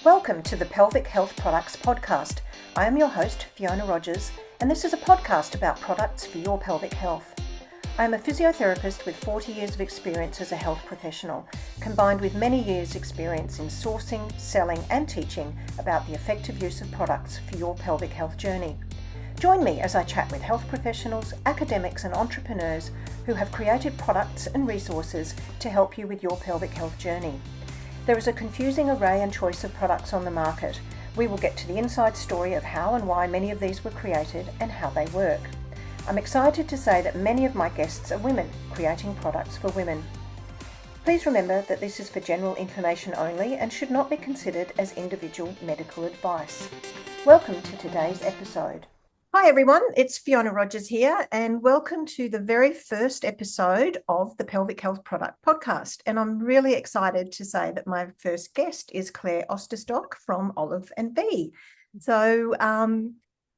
Welcome to the Pelvic Health Products Podcast. I am your host, Fiona Rogers, and this is a podcast about products for your pelvic health. I am a physiotherapist with 40 years of experience as a health professional, combined with many years' experience in sourcing, selling, and teaching about the effective use of products for your pelvic health journey. Join me as I chat with health professionals, academics, and entrepreneurs who have created products and resources to help you with your pelvic health journey. There is a confusing array and choice of products on the market. We will get to the inside story of how and why many of these were created and how they work. I'm excited to say that many of my guests are women creating products for women. Please remember that this is for general information only and should not be considered as individual medical advice. Welcome to today's episode. Hi everyone, it's Fiona Rogers here and welcome to the very first episode of the Pelvic Health Product Podcast. And I'm really excited to say that my first guest is Claire Osterstock from Olive & Bee. So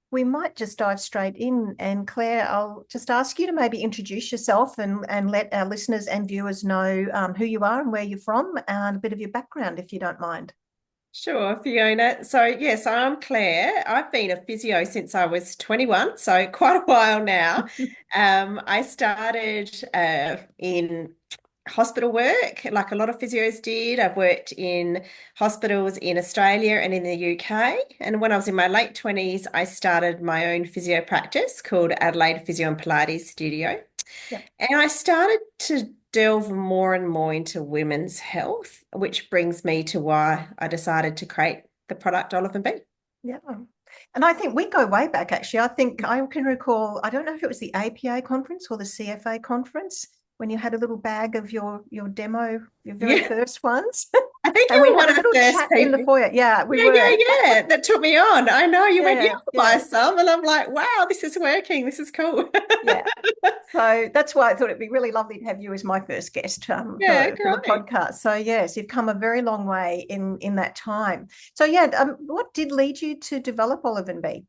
we might just dive straight in, and Claire, I'll just ask you to maybe introduce yourself and let our listeners and viewers know who you are and where you're from and a bit of your background if you don't mind. Sure, Fiona. So yes, I'm Claire. I've been a physio since I was 21, so quite a while now. I started in hospital work, like a lot of physios did. I've worked in hospitals in Australia and in the UK. And when I was in my late 20s, I started my own physio practice called Adelaide Physio and Pilates Studio. Yep. And I started to delve more and more into women's health, which brings me to why I decided to create the product Olive & Bee. Yeah. And I think we go way back, actually. I think I can recall, I don't know if it was the APA conference or the CFA conference, when you had a little bag of your demo, your very first ones. I think and you we were one had of a the little first chat people. in the foyer. Yeah, we were. Yeah, that took me on. I know you went, I'll buy yeah. some. And I'm like, wow, this is working. This is cool. Yeah. So that's why I thought it'd be really lovely to have you as my first guest for the podcast. So yes, you've come a very long way in that time. So what did lead you to develop Olive & Bee?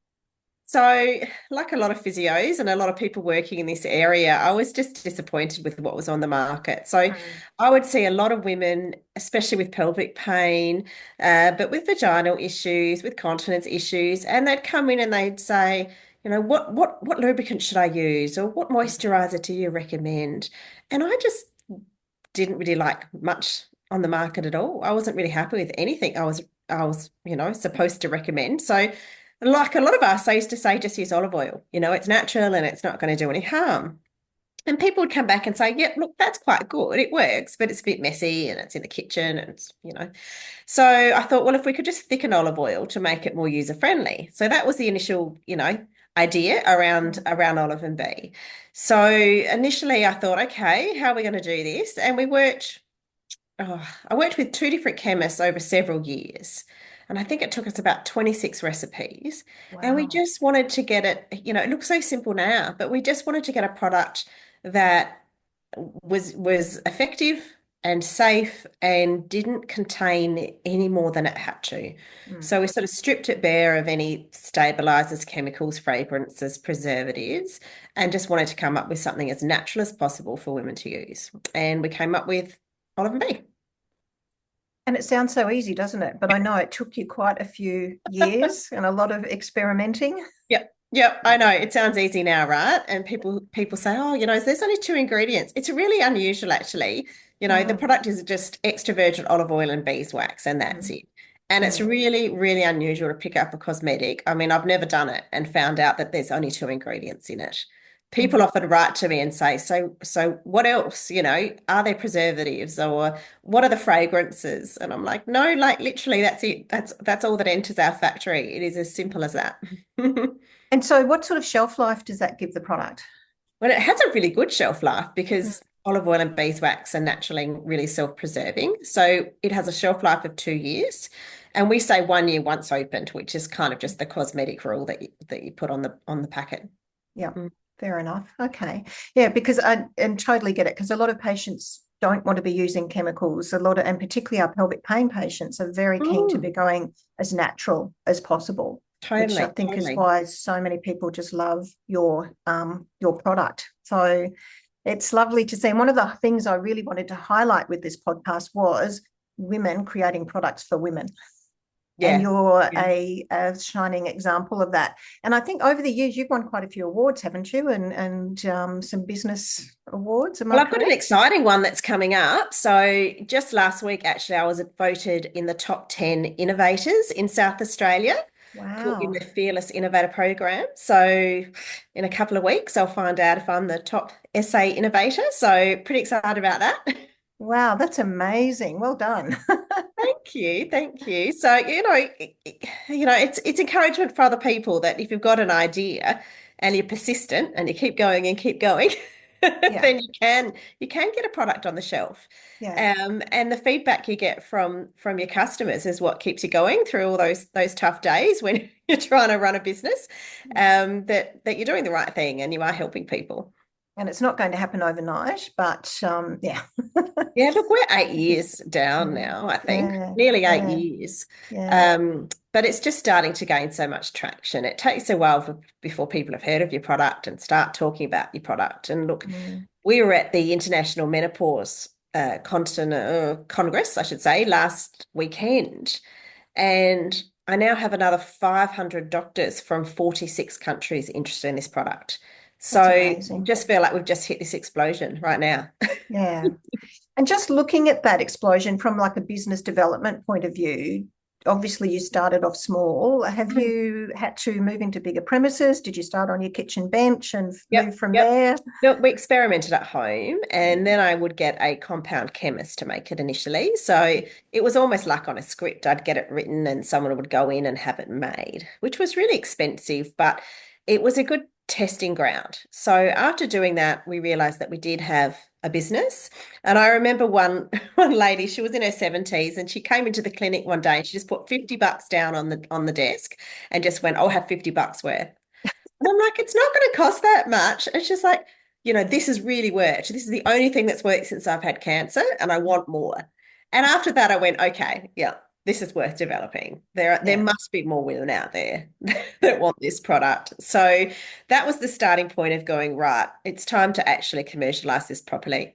So, like a lot of physios and a lot of people working in this area, I was just disappointed with what was on the market. So, I would see a lot of women, especially with pelvic pain, but with vaginal issues, with continence issues, and they'd come in and they'd say, you know, what lubricant should I use, or what moisturiser do you recommend? And I just didn't really like much on the market at all. I wasn't really happy with anything I was supposed to recommend. So, like a lot of us, I used to say, just use olive oil. You know, it's natural and it's not going to do any harm. And people would come back and say, yep, look, that's quite good. It works, but it's a bit messy and it's in the kitchen and it's. So I thought, well, if we could just thicken olive oil to make it more user-friendly. So that was the initial, idea around Olive & Bee. So initially I thought, okay, how are we going to do this? And I worked with two different chemists over several years. And I think it took us about 26 recipes. Wow. And we just wanted to get it, it looks so simple now, but we just wanted to get a product that was effective and safe and didn't contain any more than it had to. So we sort of stripped it bare of any stabilizers, chemicals, fragrances, preservatives, and just wanted to come up with something as natural as possible for women to use. And we came up with Olive & Bee. And it sounds so easy, doesn't it? But I know it took you quite a few years and a lot of experimenting. Yep, I know. It sounds easy now, right? And people say, oh, there's only 2 ingredients. It's really unusual, actually. The product is just extra virgin olive oil and beeswax, and that's it. And it's really, really unusual to pick up a cosmetic. I mean, I've never done it and found out that there's only 2 ingredients in it. People often write to me and say, so what else? Are there preservatives or what are the fragrances? And I'm like, no, like literally that's it. That's all that enters our factory. It is as simple as that. And so what sort of shelf life does that give the product? Well, it has a really good shelf life because olive oil and beeswax are naturally really self-preserving. So it has a shelf life of 2 years. And we say 1 year once opened, which is kind of just the cosmetic rule that you put on the packet. Yeah. Fair enough. Okay. Yeah, because I totally get it, because a lot of patients don't want to be using chemicals. And particularly our pelvic pain patients are very keen to be going as natural as possible. Totally. Which I think is why so many people just love your product. So it's lovely to see. And one of the things I really wanted to highlight with this podcast was women creating products for women. And Yeah. you're Yeah. a shining example of that. And I think over the years you've won quite a few awards, haven't you? And some business awards. Am Well, I I've got an correct? exciting one that's coming up. So just last week, actually, I was voted in the top 10 innovators in South Australia in Wow. the Fearless Innovator Program. So in a couple of weeks, I'll find out if I'm the top SA innovator. So pretty excited about that. Wow, that's amazing. Well done. Thank you, thank you. So, it's encouragement for other people that if you've got an idea and you're persistent and you keep going, Yeah, then you can get a product on the shelf. yeah. And the feedback you get from your customers is what keeps you going through all those tough days when you're trying to run a business, that you're doing the right thing and you are helping people. And it's not going to happen overnight, but yeah. Yeah, look, we're 8 years down now, I think, Yeah, nearly eight yeah, years. yeah. But it's just starting to gain so much traction. It takes a while before people have heard of your product and start talking about your product. And look, Mm. we were at the International Menopause Congress, I should say, last weekend, and I now have another 500 doctors from 46 countries interested in this product. That's So amazing. just feel like we've just hit this explosion right now. Yeah. And just looking at that explosion from like a business development point of view, obviously you started off small. Have you had to move into bigger premises? Did you start on your kitchen bench and move Yep, from yep. there? No, we experimented at home and Yeah. then I would get a compound chemist to make it initially. So it was almost like on a script. I'd get it written and someone would go in and have it made, which was really expensive, but it was a good testing ground. So after doing that, we realized that we did have a business. And I remember one lady, she was in her 70s and she came into the clinic one day and she just put $50 down on the desk and just went, I'll have $50 worth. And I'm like, it's not going to cost that much. It's just like, this has really worked. This is the only thing that's worked since I've had cancer, and I want more. And after that, I went, okay, yeah, this is worth developing. There Yeah. must be more women out there that want this product. So that was the starting point of going, right, it's time to actually commercialize this properly.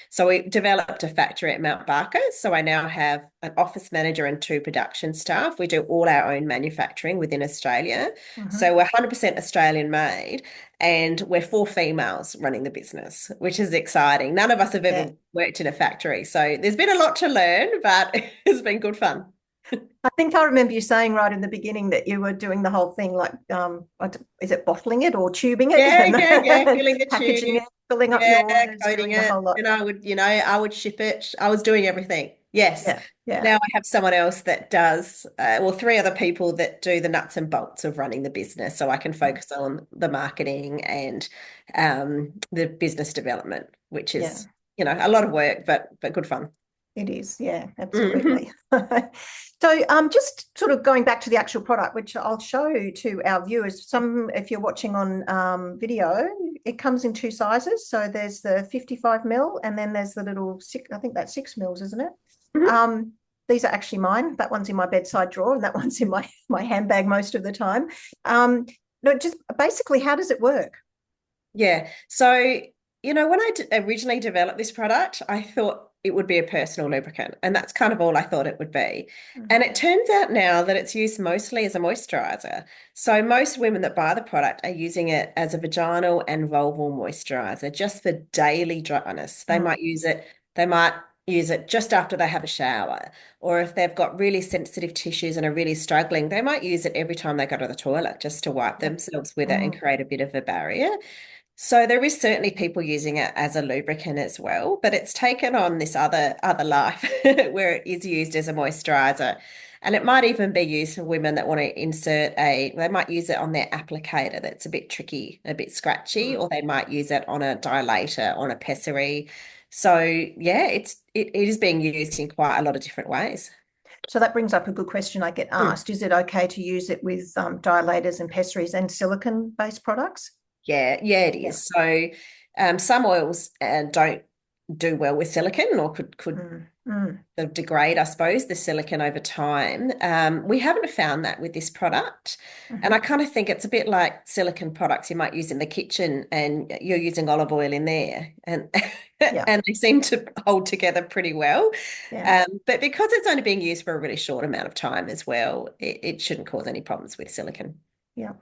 So we developed a factory at Mount Barker. So I now have an office manager and two production staff. We do all our own manufacturing within Australia. Hmm. So we're 100% Australian made and we're four females running the business, which is exciting. None of us have Yeah. ever worked in a factory. So there's been a lot to learn, but it's been good fun. I think I remember you saying right in the beginning that you were doing the whole thing like, is it bottling it or tubing it Yeah, yeah, yeah. and Filling the packaging tube. it, filling up your Yeah, orders, coding doing the it. whole lot? And I would ship it. I was doing everything. Yes. Yeah, yeah, Now I have someone else that does, well, three other people that do the nuts and bolts of running the business. So I can focus on the marketing and the business development, which yeah. is, a lot of work, but good fun. It is, yeah, Mhm. absolutely. So, just sort of going back to the actual product, which I'll show to our viewers. If you're watching on video, it comes in two sizes. So there's the 55 mil, and then there's the little six. I think that's 6 mils, isn't it? Mhm. Um, these are actually mine. That one's in my bedside drawer, and that one's in my handbag most of the time. No, just basically, how does it work? Yeah. So, when I originally developed this product, I thought it would be a personal lubricant, and that's kind of all I thought it would be. And it turns out now that it's used mostly as a moisturiser. So most women that buy the product are using it as a vaginal and vulval moisturiser, just for daily dryness. Mm. They might use it just after they have a shower, or if they've got really sensitive tissues and are really struggling, they might use it every time they go to the toilet just to wipe Yeah. themselves with it and Mm. create a bit of a barrier. So there is certainly people using it as a lubricant as well, but it's taken on this other life where it is used as a moisturizer. And it might even be used for women that want to they might use it on their applicator that's a bit tricky, a bit scratchy, Mm. or they might use it on a dilator, on a pessary. So yeah, it is being used in quite a lot of different ways. So that brings up a good question I get Mm. asked. Is it okay to use it with dilators and pessaries and silicone-based products? Yeah, yeah, it Yeah. is. So some oils don't do well with silicone, or could Mm, mm, sort of degrade, I suppose, the silicone over time. We haven't found that with this product. And I mhm. kind of think it's a bit like silicone products you might use in the kitchen, and you're using olive oil in there, and Yeah, and they seem to hold together pretty well. yeah. But because it's only being used for a really short amount of time as well, it shouldn't cause any problems with silicone. Yeah.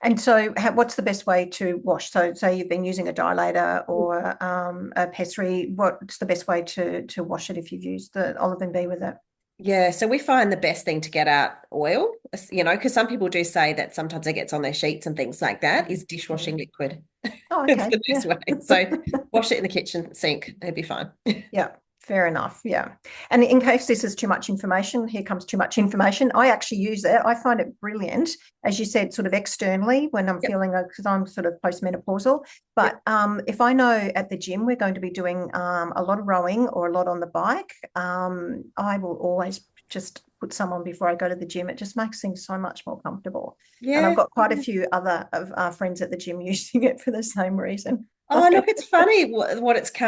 And so, what's the best way to wash? So, say you've been using a dilator or a pessary. What's the best way to wash it if you've used the olive and bee with it? Yeah, so we find the best thing to get out oil, because some people do say that sometimes it gets on their sheets and things like that, is dishwashing Mm. liquid. Oh, It's okay. the best Yeah. way. So wash it in the kitchen sink, it'd be fine. Yeah. Fair enough. Yeah. And in case this is too much information, here comes too much information. I actually use it. I find it brilliant, as you said, sort of externally when I'm Yep, feeling, because I'm sort of postmenopausal. yep. But if I know at the gym we're going to be doing a lot of rowing or a lot on the bike, I will always just put some on before I go to the gym. It just makes things so much more comfortable. And I've Yeah. got quite a few other of our friends at the gym using it for the same reason. Oh, look, it's funny what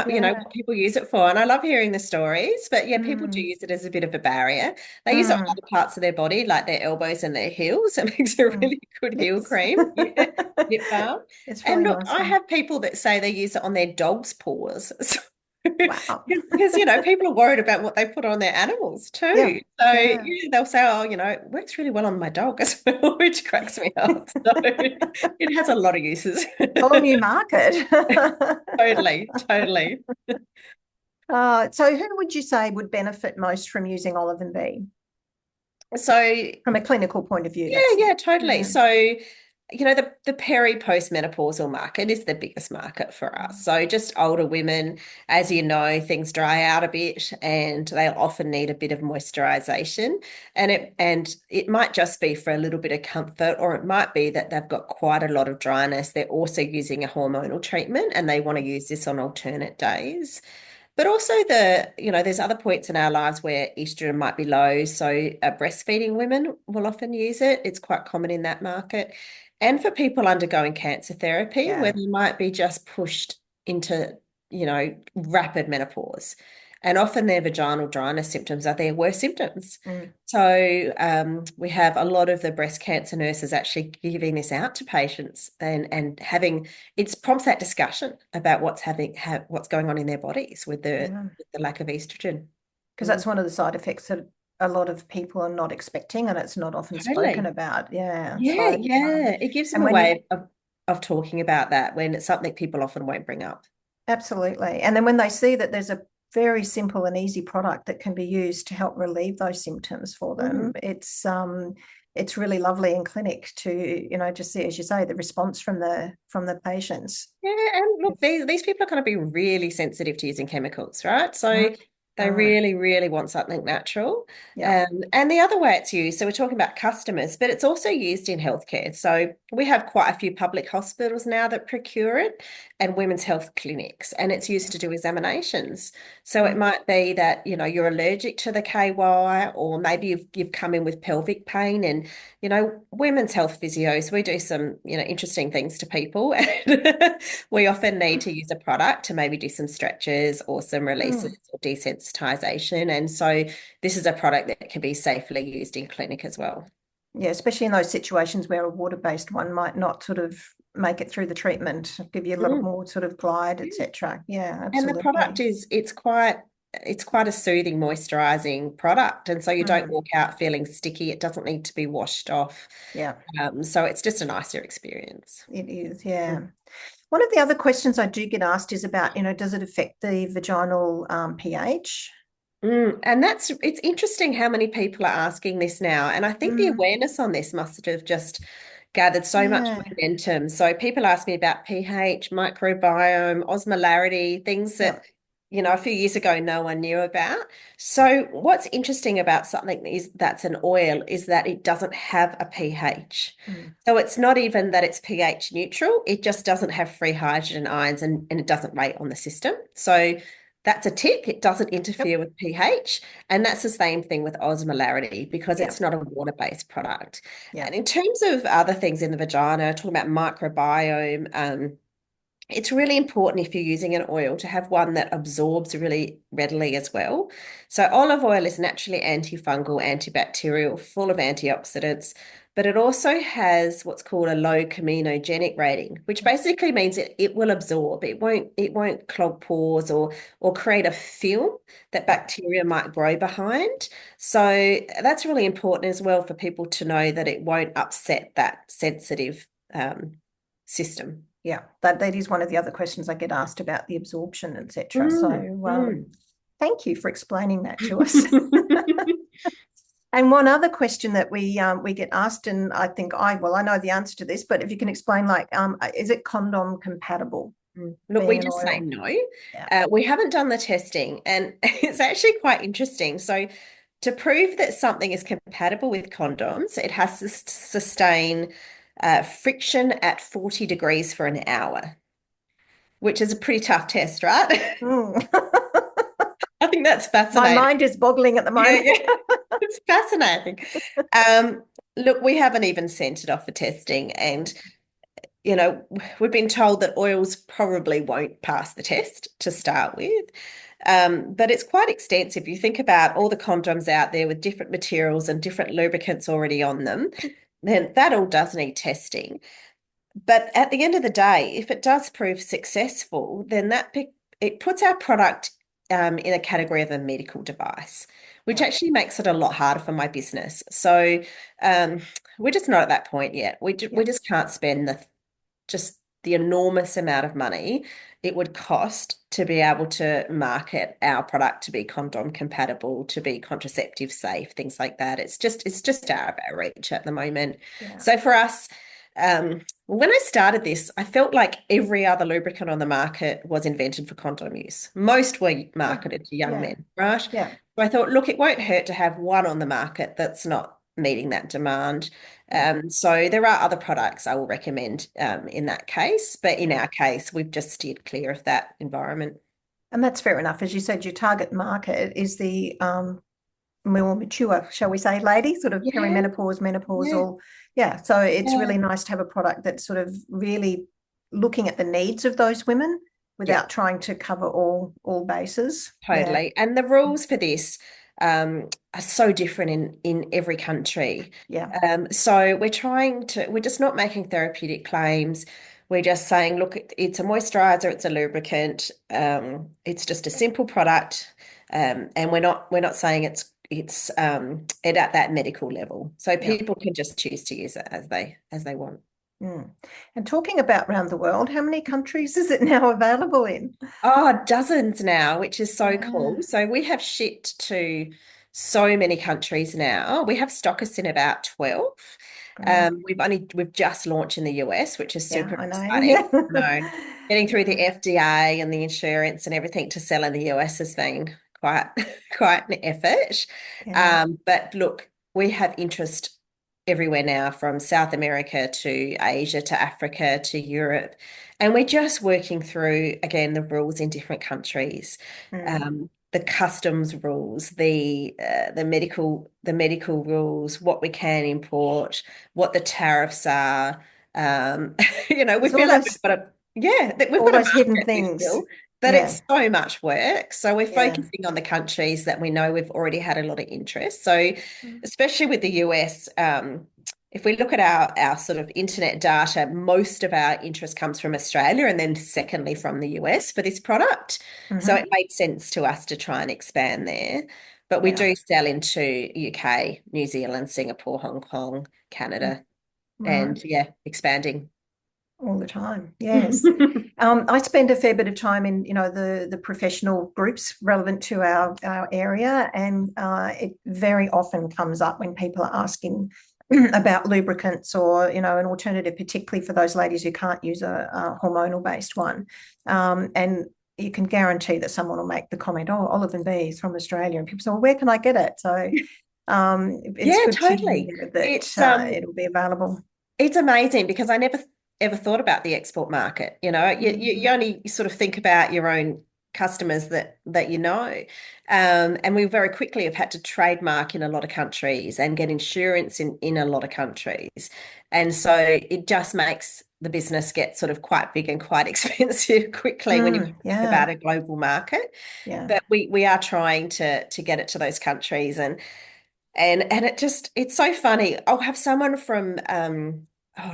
Yeah. what people use it for. And I love hearing the stories, but yeah, people do Mm, use it as a bit of a barrier. They use it on mm, other parts of their body, like their elbows and their heels. It makes a mm. really good heel Yes. cream. Yeah, lip balm. It's And really look, nice. I Yeah. have people that say they use it on their dog's paws. Wow. Because, people are worried about what they put on their animals Yeah. too. So Yeah. yeah, they'll say, oh, it works really well on my dog as well, which cracks me up. So it has a lot of uses. Whole new market. Totally, totally. So who would you say would benefit most from using olive and bee So from a clinical point of view? yeah, That's yeah, totally. yeah. So, the peri postmenopausal market is the biggest market for us. So just older women, as you know, things dry out a bit and they'll often need a bit of moisturization. And it might just be for a little bit of comfort, or it might be that they've got quite a lot of dryness. They're also using a hormonal treatment and they want to use this on alternate days. But also there's other points in our lives where estrogen might be low. So breastfeeding women will often use it. It's quite common in that market. And for people undergoing cancer therapy, where Yeah. they might be just pushed into, rapid menopause. And often their vaginal dryness symptoms are their worst symptoms. Mm. So we have a lot of the breast cancer nurses actually giving this out to patients, and having it prompts that discussion about what's going on in their bodies with the Yeah. with the lack of estrogen. Because Mm, that's one of the side effects that a lot of people are not expecting, and it's not often spoken totally. about. Yeah. Yeah, So yeah. It gives them and a when you way of talking about that when it's something people often won't bring up. absolutely, and then when they see that there's a very simple and easy product that can be used to help relieve those symptoms for them, Mm. it's really lovely in clinic to just see, as you say, the response from the patients. Yeah, and look, these people are going to be really sensitive to using chemicals, right? Mm, So they mm, really, really want something natural. yeah. And the other way it's used, so we're talking about customers, but it's also used in healthcare. So we have quite a few public hospitals now that procure it, and women's health clinics, and it's used to do examinations. So it Mm, might be that, you're allergic to the KY, or maybe you've come in with pelvic pain, and women's health physios, we do some, interesting things to people. And we often need to use a product to maybe do some stretches or some releases mm. or desensitization. And so this is a product that can be safely used in clinic as well. Yeah, especially in those situations where a water-based one might not sort of make it through the treatment, give you a little Mm. more sort of glide, etc. Yeah, And the product absolutely. it's quite a soothing, moisturizing product. And so you don't Mm, walk out feeling sticky. It doesn't need to be washed off. yeah, So it's just a nicer experience. it is. Yeah. One of the other questions I do get asked is about, does it affect the vaginal pH? And it's interesting how many people are asking this now. And I think the Mm, awareness on this must have just gathered so much yeah, momentum. So people ask me about pH, microbiome, osmolarity, things yeah. that, a few years ago no one knew about. So what's interesting about something that's an oil is that it doesn't have a pH. Mm, So it's not even that it's pH neutral, it just doesn't have free hydrogen ions, and it doesn't rate on the system. So that's a tick. It doesn't yep, interfere with pH. And that's the same thing with osmolarity because yeah, it's not a water-based product. yeah. And in terms of other things in the vagina, talking about microbiome, it's really important if you're using an oil to have one that absorbs really readily as well. So olive oil is naturally antifungal, antibacterial, full of antioxidants, but it also has what's called a low comedogenic rating, which basically means it will absorb. It won't clog pores or create a film that Yeah. bacteria might grow behind. So that's really important as well for people to know that it won't upset that sensitive system. Yeah, that is one of the other questions I get asked about the absorption, etc. So Mm, mm. thank you for explaining that to us. And one other question that we get asked, and I think I know the answer to this, but if you can explain, like, is it condom compatible Look, we being an just say oil? no. Yeah. We haven't done the testing, and it's actually quite interesting. So, to prove that something is compatible with condoms, it has to sustain friction at 40 degrees for an hour, which is a pretty tough test, right? Mm. I think that's My fascinating. mind is boggling at the Yeah, moment. yeah, it's fascinating. Um, Look, we haven't even sent it off for testing, and we've been told that oils probably won't pass the test to start with. But it's quite extensive. You think about all the condoms out there with different materials and different lubricants already on them, then that all does need testing. But at the end of the day, if it does prove successful, then it puts our product in a category of a medical device, which Yeah. actually makes it a lot harder for my business. So um, we're just not at that point yet. We Yeah. just can't spend just the enormous amount of money it would cost to be able to market our product to be condom compatible, to be contraceptive safe, things like that. It's just out of our reach at the moment. Yeah. So for us, when I started this, I felt like every other lubricant on the market was invented for condom use. Most were Yeah. marketed to young Yeah. men, right? Yeah. So I thought, look, it won't hurt to have one on the market that's not meeting that demand. Yeah. So there are other products I will recommend in that case, but in Yeah. our case, we've just steered clear of that environment. And that's fair enough. As you said, your target market is the more mature, shall we say, lady, sort of Yeah, perimenopause, yeah, menopausal. Yeah. So it's yeah, really nice to have a product that's sort of really looking at the needs of those women yeah, without trying to cover all bases. Yeah. totally. And the rules for this are so different in every country. Yeah. So we're just not making therapeutic claims. We're just saying, look, it's a moisturizer, it's a lubricant, it's just a simple product, and we're not saying it's it at that medical level. So Yeah. people can just choose to use it as they want. Mm. And talking about around the world, how many countries is it now available in? Oh, dozens now, which is so Yeah. cool. So we have shipped to so many countries now. We have stockists in about 12. Great. We've just launched in the US, which is Yeah, super I know. exciting. Yeah. No, getting through Yeah. the FDA and the insurance and everything to sell in the US has been quite quite an effort. Yeah. But look, we have interest everywhere now, from South America to Asia to Africa to Europe. And we're just working through, again, the rules in different countries, Mm. the customs rules, the medical rules, what we can import, what the tariffs are. Um, we There's feel like we've all got a those hidden market, we things. feel, but Yeah. it's so much work. So we're Yeah. focusing on the countries that we know we've already had a lot of interest. So Mm. especially with the US, if we look at our sort of internet data, most of our interest comes from Australia and then secondly from the US for this product. So Hmm. it made sense to us to try and expand there. But we Yeah. do sell into UK, New Zealand, Singapore, Hong Kong, Mm. Canada, Right. and yeah, expanding. All the time. Yes. I spend a fair bit of time in, the professional groups relevant to our area, and it very often comes up when people are asking about lubricants or, an alternative, particularly for those ladies who can't use a hormonal based one. And you can guarantee that someone will make the comment, "Oh, Olive and Bee is from Australia," and people say, "Well, where can I get it?" So it's Yeah, good to totally. hear that It's it'll be available. it's amazing because I never ever thought about the export market. You Mm. only sort of think about your own customers that you know. And we very quickly have had to trademark in a lot of countries and get insurance in a lot of countries. And so it just makes the business get sort of quite big and quite expensive quickly when you think Yeah. about a global market. Yeah. But we are trying to get it to those countries, and it's so funny. I'll have someone from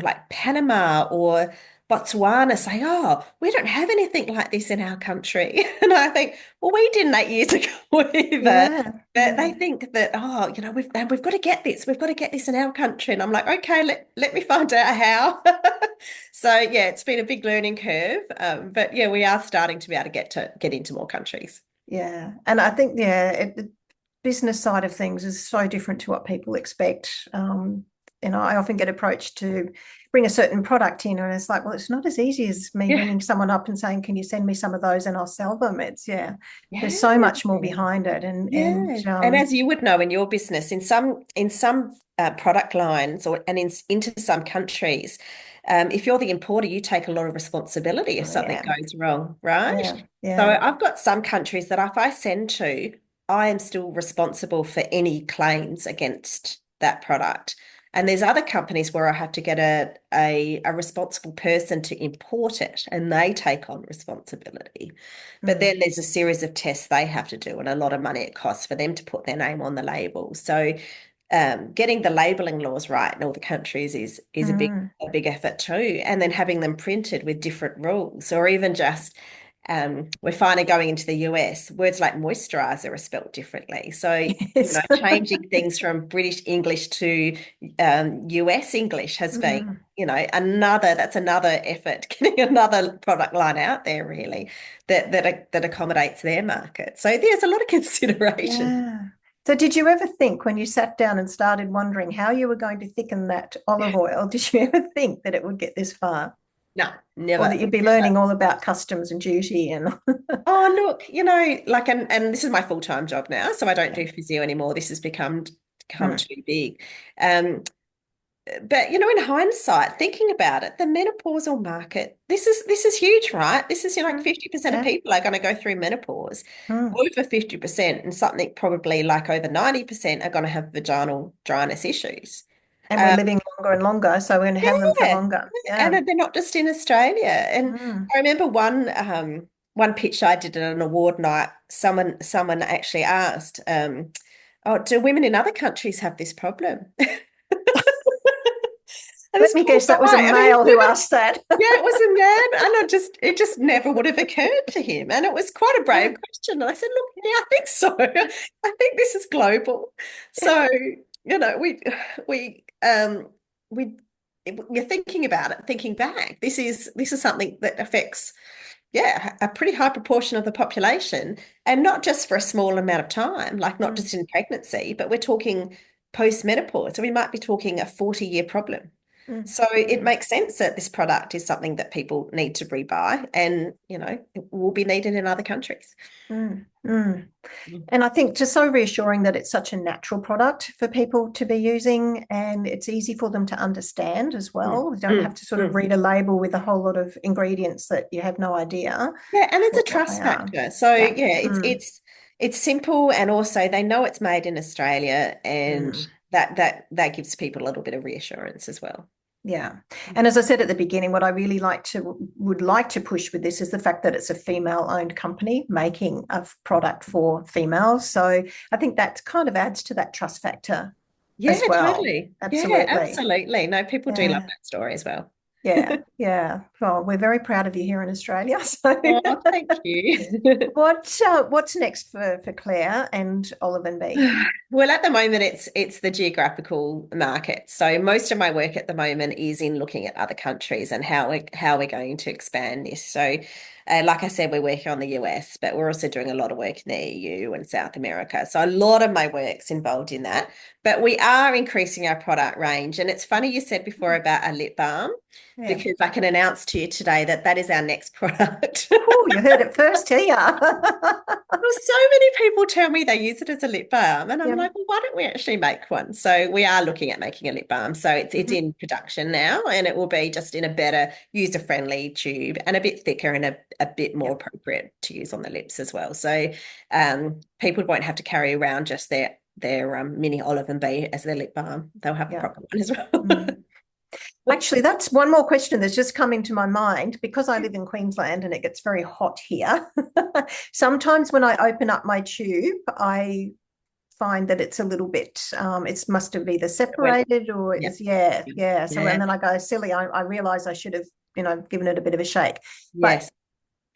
like Panama or Botswana say, "Oh, we don't have anything like this in our country." And I think, well, we didn't 8 years ago either. Yeah. But Yeah. they think that, oh, we've got to get this. We've got to get this in our country. And I'm like, okay, let me find out how. So yeah, it's been a big learning curve. But yeah, we are starting to be able to get into more countries. Yeah. And I think, yeah, the business side of things is so different to what people expect. I often get approached to bring a certain product in, and it's like, well, it's not as easy as me Yeah. ringing someone up and saying, can you send me some of those and I'll sell them? It's, yeah, there's so Yeah. much more behind it. Yeah. And as you would know in your business, in some product lines into some countries, if you're the importer, you take a lot of responsibility if something yeah, goes wrong, right? yeah, So yeah, I've got some countries that if I send to, I am still responsible for any claims against that product. And there's other companies where I have to get a responsible person to import it and they take on responsibility. But mm, then there's a series of tests they have to do and a lot of money it costs for them to put their name on the label. So getting the labeling laws right in all the countries is mm. a big effort too. And then having them printed with different rules, or even just we're finally going into the US. Words like moisturiser are spelt differently. So, Yes. changing things from British English to US English has been, Mm. that's another effort, getting another product line out there really that accommodates their market. So there's a lot of consideration. Yeah. So did you ever think when you sat down and started wondering how you were going to thicken that olive oil, did you ever think that it would get this far? No, Or never. that you'd be learning all about customs and duty and Oh, look, like, and this is my full-time job now, so I don't yeah. do physio anymore. This has become Mm. too big. Um, but in hindsight, thinking about it, the menopausal market, this is huge, right? This is, like Mm. 50% of Yeah. people are going to go through menopause, Mm. over 50%, and something probably like over 90% are going to have vaginal dryness issues. And we're Um, living longer and longer, so we're going to have them for yeah, longer. and Yeah. they're not just in Australia. And Mm. I remember one pitch I did at an award night. Someone actually asked, "Oh, do women in other countries have this problem?" And Let this me poor guess, that was a guy, I mean, male who asked that. yeah, it was a man, and it just never would have occurred to him. And it was quite a Yeah. brave question. And I said, look, yeah, I think so. I think this is global. So, we we you're thinking about it, thinking back. This is something that affects, yeah, a pretty high proportion of the population, and not just for a small amount of time, like not Mm. just in pregnancy, but we're talking post-menopause. So we might be talking a 40-year problem. Mm. So it Mm. makes sense that this product is something that people need to rebuy, and it will be needed in other countries. Mm. Mm. Mm. And I think just so reassuring that it's such a natural product for people to be using and it's easy for them to understand as Mm. well. You don't have Mm. to sort of Mm. read a label with a whole lot of ingredients that you have no idea Yeah, and there's a what they trust are. factor. So Yeah. yeah, it's Mm. it's it's simple, and also they know it's made in Australia, and Mm. that gives people a little bit of reassurance as well. Yeah. And as I said at the beginning, what I really would like to push with this is the fact that it's a female owned company making a product for females. So I think that kind of adds to that trust factor Yeah, as well. totally. Yeah, Absolutely. absolutely. No, people do love Yeah. that story as well. Yeah. Yeah. Well, we're very proud of you here in Australia. So Oh, thank you. what's next for Claire and Olive and Bee? Well, at the moment, it's the geographical market. So most of my work at the moment is in looking at other countries and how we're going to expand this. So, like I said, we're working on the US, but we're also doing a lot of work in the EU and South America. So a lot of my work's involved in that. But we are increasing our product range. And it's funny you said before about a lip balm, Yeah. because I can announce to you today that is our next product. Oh, you heard it first here. Well, so many people tell me they use it as a lip balm, and I'm Yeah. like, well, why don't we actually make one? So we are looking at making a lip balm. So it's Mhm. in production now, and it will be just in a better user-friendly tube and a bit thicker and a bit more appropriate to use on the lips as well. So people won't have to carry around just their mini olive and bee as their lip balm. They'll have a proper one as well. Actually, that's one more question that's just come into my mind because I live in Queensland and it gets very hot here. Sometimes when I open up my tube, I find that it's a little bit, it must have either separated or it's, So, and then I go, silly, I realise I should have, given it a bit of a shake. Yes. But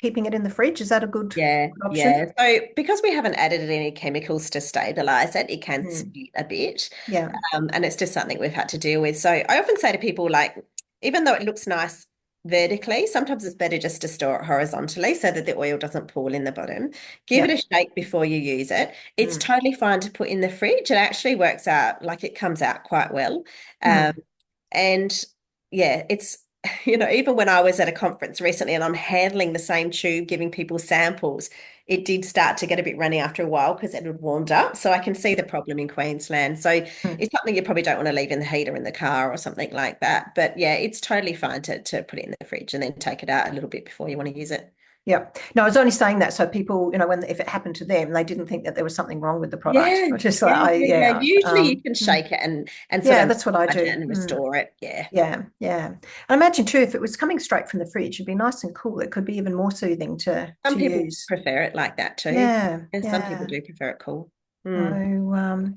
keeping it in the fridge, is that a good option? Yeah. So because we haven't added any chemicals to stabilize it, it can split a bit. Yeah. And it's just something we've had to deal with. So I often say to people, like, even though it looks nice vertically, sometimes it's better just to store it horizontally so that the oil doesn't pool in the bottom. Give it a shake before you use it. It's totally fine to put in the fridge. It actually works out, like it comes out quite well. And yeah, it's, even when I was at a conference recently and I'm handling the same tube, giving people samples, it did start to get a bit runny after a while because it had warmed up. So I can see the problem in Queensland. So it's something you probably don't want to leave in the heater in the car or something like that. But yeah, it's totally fine to put it in the fridge and then take it out a little bit before you want to use it. Yeah. No, I was only saying that so people, if it happened to them, they didn't think that there was something wrong with the product. Usually you can shake it and that's what I do and restore it. Yeah. I imagine too, if it was coming straight from the fridge, it'd be nice and cool. It could be even more soothing to some people use. Prefer it like that too. Some people do prefer it cool. Well,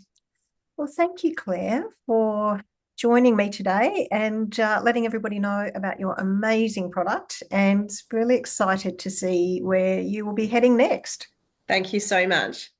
thank you, Claire, for joining me today and letting everybody know about your amazing product, and really excited to see where you will be heading next. Thank you so much.